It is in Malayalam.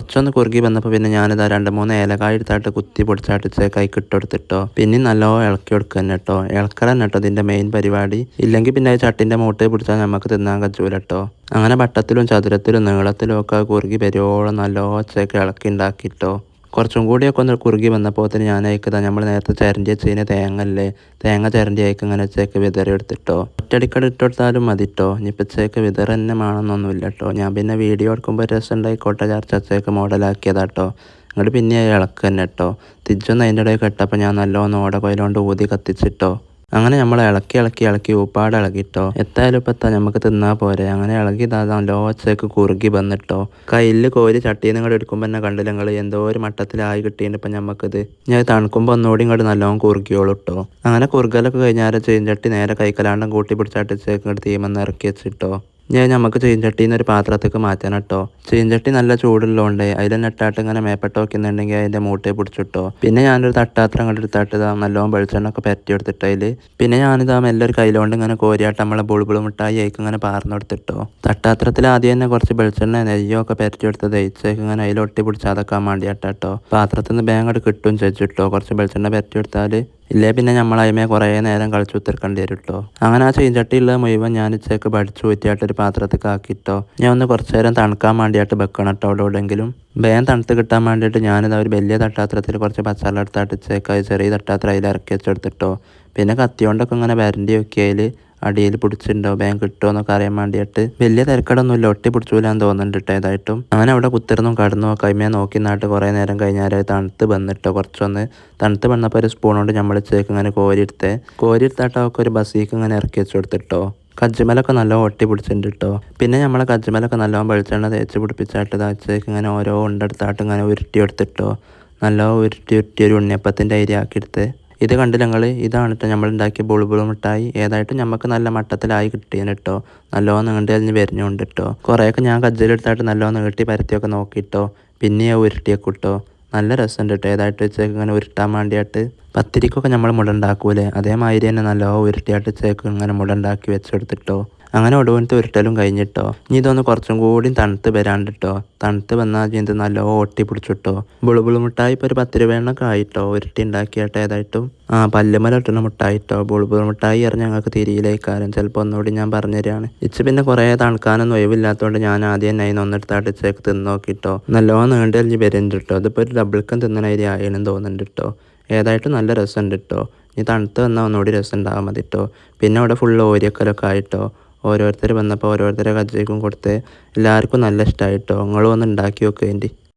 കുറച്ചൊന്ന് കുറുകി വന്നപ്പോൾ പിന്നെ ഞാനിതാ 2-3 ഏലക്കായ എടുത്തായിട്ട് കുത്തി പൊടിച്ചായിട്ട് കൈക്ക് ഇട്ടെടുത്തിട്ടോ. പിന്നെ നല്ലോണം ഇളക്കി കൊടുക്കുക തന്നെ കേട്ടോ. ഇളക്കൽ തന്നെ കേട്ടോ ഇതിൻ്റെ മെയിൻ പരിപാടി. ഇല്ലെങ്കിൽ പിന്നെ ചട്ടിൻ്റെ മൂട്ടയിൽ പിടിച്ചാൽ നമുക്ക് തിന്നാൻ കജൂല കേട്ടോ. അങ്ങനെ വട്ടത്തിലും ചതുരത്തിലും നീളത്തിലും ഒക്കെ കുറുകി വരുവോളം നല്ലോണം ഇളക്കി ഉണ്ടാക്കിട്ടോ. കുറച്ചും കൂടിയൊക്കെ ഒന്ന് കുറുകി വന്നപ്പോൾ തന്നെ ഞാൻ അയക്കതാ നമ്മൾ നേരത്തെ ചിരണ്ടി വെച്ചതിന് തേങ്ങ ചിരണ്ടി അയക്ക് ഇങ്ങനെ വിതറി എടുത്തിട്ടോ. ഒറ്റടിക്കടി ഇട്ടെടുത്താലും മതി കേട്ടോ. ഇനിയിപ്പോൾ വിതറ് തന്നെ വേണമെന്നൊന്നുമില്ല കേട്ടോ. ഞാൻ പിന്നെ വീഡിയോ എടുക്കുമ്പോൾ രസം ഉണ്ടായിക്കോട്ടെ ചർച്ചയ്ക്ക് മോഡലാക്കിയതാട്ടോ. അങ്ങോട്ട് പിന്നെ ഇളക്കുക തന്നെ കേട്ടോ. തിരിച്ചൊന്ന് അതിൻ്റെ ഇടയിൽ കെട്ടപ്പോൾ ഞാൻ നല്ലോണം ഓട കൊയിലോണ്ട് ഊതി കത്തിച്ചിട്ടോ. അങ്ങനെ നമ്മൾ ഇളക്കി ഉപ്പാട് ഇളകിട്ടോ. എത്തായാലും ഇപ്പം നമുക്ക് തിന്നാൽ പോരെ. അങ്ങനെ ഇളകി നല്ലോ കുറുകി വന്നിട്ടോ. കയ്യിൽ കോരി ചട്ടിയിൽ നിന്ന് ഇങ്ങോട്ട് എടുക്കുമ്പോൾ തന്നെ കണ്ടില്ല നിങ്ങൾ എന്തോ ഒരു മട്ടത്തിലായി കിട്ടിയിട്ട് ഇപ്പം നമുക്കിത് ഞാൻ തണുക്കുമ്പോൾ ഒന്നുകൂടി ഇങ്ങോട്ട് നല്ലോണം കുറുകിയോളൂ കേട്ടോ. അങ്ങനെ കുറുകലൊക്കെ കഴിഞ്ഞാൽ ചീഞ്ചട്ടി നേരെ കൈക്കലാണ്ടം കൂട്ടി പിടിച്ചാട്ട് ഇങ്ങോട്ട് തീമെന്ന് ഇറക്കി വെച്ചിട്ടോ. നമുക്ക് ചീഞ്ചട്ടിയിൽ നിന്ന് ഒരു പാത്രത്തേക്ക് മാറ്റാൻ കേട്ടോ. ചീഞ്ചട്ടി നല്ല ചൂടുള്ളതുകൊണ്ട് അതിൽ തന്നെ ഇട്ടാട്ട് ഇങ്ങനെ മേപ്പെട്ട് വെക്കുന്നുണ്ടെങ്കിൽ അതിൻ്റെ മൂട്ടയെ പിടിച്ചിട്ടോ. പിന്നെ ഞാനൊരു തട്ടാത്രം അങ്ങോട്ട് എടുത്താട്ട് നല്ലോണം വെളിച്ചെണ്ണ ഒക്കെ പരട്ടി എടുത്തിട്ട് അതിൽ പിന്നെ ഞാനിതാ മെല്ലെ ഒരു കയ്യിലോണ്ട് ഇങ്ങനെ കോരിയാട്ട് നമ്മളെ ബുൾബുൾ മിഠായി ആയിക്ക് ഇങ്ങനെ പാർന്നെടുത്തിട്ടോ. തട്ടാത്രത്തിൽ ആദ്യം തന്നെ കുറച്ച് വെളിച്ചെണ്ണ നെയ്യോ ഒക്കെ പരട്ടി എടുത്ത് ദഹിച്ചേക്ക് ഇങ്ങനെ അതിൽ ഒട്ടി പിടിച്ചാതൊക്കാൻ വേണ്ടിയാട്ടോ. പാത്രത്തിൽ നിന്ന് ബാങ്ക് കിട്ടും ചെച്ചിട്ടോ. കുറച്ച് വെളിച്ചെണ്ണ പരട്ടി എടുത്താൽ ഇല്ലേ പിന്നെ നമ്മളതിമേ കുറേ നേരം കളിച്ചു ഉത്തർക്കേണ്ടി വരും കേട്ടോ. അങ്ങനെ ആ ചീഞ്ചട്ടിയുള്ള മുഴുവൻ ഞാൻ ഉച്ചയ്ക്ക് പഠിച്ചു ഊറ്റിയായിട്ട് ഒരു പാത്രത്തേക്ക് ആക്കിയിട്ടോ. ഞാൻ ഒന്ന് കുറച്ച് നേരം തണുക്കാൻ വേണ്ടിയിട്ട് വെക്കണം കേട്ടോ. അവിടെ എവിടെയെങ്കിലും വേഗം തണുത്ത് കിട്ടാൻ വേണ്ടിയിട്ട് ഞാനിത് ഒരു വലിയ തട്ടാത്രത്തിൽ കുറച്ച് പച്ചവെള്ളം എടുത്തായിട്ട് ഉച്ചയ്ക്ക് ചെറിയ തട്ടാത്രം അതിൽ ഇറക്കി വെച്ചെടുത്തിട്ടോ. പിന്നെ കത്തിയോണ്ടൊക്കെ ഇങ്ങനെ വരണ്ടി വെക്കിയതിൽ അടിയിൽ പിടിച്ചിട്ടുണ്ടോ ബാങ്ക് കിട്ടുമോ എന്നൊക്കെ അറിയാൻ വേണ്ടിയിട്ട് വലിയ തിരക്കടൊന്നുമില്ല. ഒട്ടി പിടിച്ചൂലാന്ന് തോന്നുന്നുണ്ട് കേട്ടോ. ഏതായിട്ടും അങ്ങനെ അവിടെ കുത്തിരുന്നും കടന്നു കൈമേ നോക്കി നാട്ട് കുറേ നേരം കഴിഞ്ഞാൽ തണുത്ത് വന്നിട്ടോ. കുറച്ചൊന്ന് തണുത്ത് വന്നപ്പോൾ ഒരു സ്പൂൺ കൊണ്ട് നമ്മൾ ചേക്ക് ഇങ്ങനെ കോരിയെടുത്താട്ടോ ഒക്കെ ഒരു ബസ്സിക്ക് ഇങ്ങനെ ഇറക്കി വെച്ച് കൊടുത്തിട്ടോ. കജ്ജിമലൊക്കെ നല്ലോണം ഒട്ടി പിടിച്ചിട്ടുണ്ട് കേട്ടോ. പിന്നെ നമ്മളെ കജ്ജിമലൊക്കെ നല്ലോണം വെളിച്ചെണ്ണ തേച്ച് പിടിപ്പിച്ചായിട്ട് ഇതാച്ചേക്ക് ഇങ്ങനെ ഓരോ ഉണ്ടെടുത്തായിട്ട് ഇങ്ങനെ ഉരുട്ടിയെടുത്തിട്ടോ. നല്ലോണം ഉരുട്ടി ഒരു ഉണ്ണിയപ്പത്തിൻ്റെ അരി ആക്കിയെടുത്ത് ഇത് കണ്ടില്ല നിങ്ങൾ. ഇതാണ് കേട്ടോ നമ്മൾ ഉണ്ടാക്കിയ ബുൾബുൾ മിഠായി. ഏതായിട്ടും നമുക്ക് നല്ല മട്ടത്തിലായി കിട്ടിയെന്ന് കേട്ടോ. നല്ലോണം നീണ്ടി അതിന് വരുന്നുണ്ട് കേട്ടോ. കുറേയൊക്കെ ഞാൻ കജ്ജിലെടുത്തായിട്ട് നല്ലോണം നീട്ടി പരത്തിയൊക്കെ നോക്കിയിട്ടോ. പിന്നെ ഉരുട്ടിയൊക്കെ ഇട്ടോ. നല്ല രസമുണ്ട് കേട്ടോ. ഏതായിട്ട് വെച്ചേക്ക് ഇങ്ങനെ ഉരുട്ടാൻ വേണ്ടിയിട്ട് പത്തിരിക്കൊക്കെ നമ്മൾ മുട ഉണ്ടാക്കൂലേ അതേമാതിരി തന്നെ നല്ലോണം ഉരുട്ടിയായിട്ട് വെച്ചേക്ക് ഇങ്ങനെ മുട ഉണ്ടാക്കി വെച്ചെടുത്തിട്ടോ. അങ്ങനെ ഒടുവിനത്തെ ഉരുട്ടലും കഴിഞ്ഞിട്ടോ. ഇനി ഇതൊന്ന് കുറച്ചും കൂടി തണുത്ത് വരാണ്ടിട്ടോ. തണുത്ത് വന്നാൽ ഇത് നല്ലോണം ഒട്ടി പിടിച്ചിട്ടോ. ബുൾബുൾ മിഠായി ഇപ്പോൾ ഒരു 10 രൂപ ആയിട്ടോ. ഉരുട്ടി ഉണ്ടാക്കിയായിട്ട് ഏതായിട്ടും പല്ലുമല ഇട്ടുന്ന മിഠായിട്ടോ. ബുൾബുൾ മിഠായി അറിഞ്ഞ് ഞങ്ങൾക്ക് തിരിയിലേക്കാരം ചിലപ്പോൾ ഒന്നുകൂടി ഞാൻ പറഞ്ഞു തരാണ്. പിന്നെ കുറേ തണുക്കാനൊന്നും ഒഴിവില്ലാത്തതുകൊണ്ട് ഞാൻ ആദ്യം തന്നെ അതിന് ഒന്നെടുത്തായിട്ട് ചേക്ക് തിന്ന് നോക്കിട്ടോ. നല്ലോണം നീണ്ടലിഞ്ഞ് വരുന്നുണ്ട് കേട്ടോ. അതിപ്പോൾ ഒരു ഡബിൾക്കം തിന്നണ അരി ആയെന്ന് തോന്നുന്നുണ്ട് കേട്ടോ. ഏതായിട്ടും നല്ല രസമുണ്ട് കേട്ടോ. ഇനി തണുത്ത് വന്നാൽ ഒന്നുകൂടി രസം ഉണ്ടാകാൻ മതി കേട്ടോ. പിന്നെ അവിടെ ഫുള്ള് ഓരിയക്കലൊക്കെ ആയിട്ടോ. ഓരോരുത്തർ വന്നപ്പോൾ ഓരോരുത്തരെ കജ്ജയ്ക്കും കൊടുത്ത് എല്ലാവർക്കും നല്ല ഇഷ്ടമായിട്ടോ. നിങ്ങളും ഒന്ന് ഉണ്ടാക്കി നോക്കുക വേണ്ടി.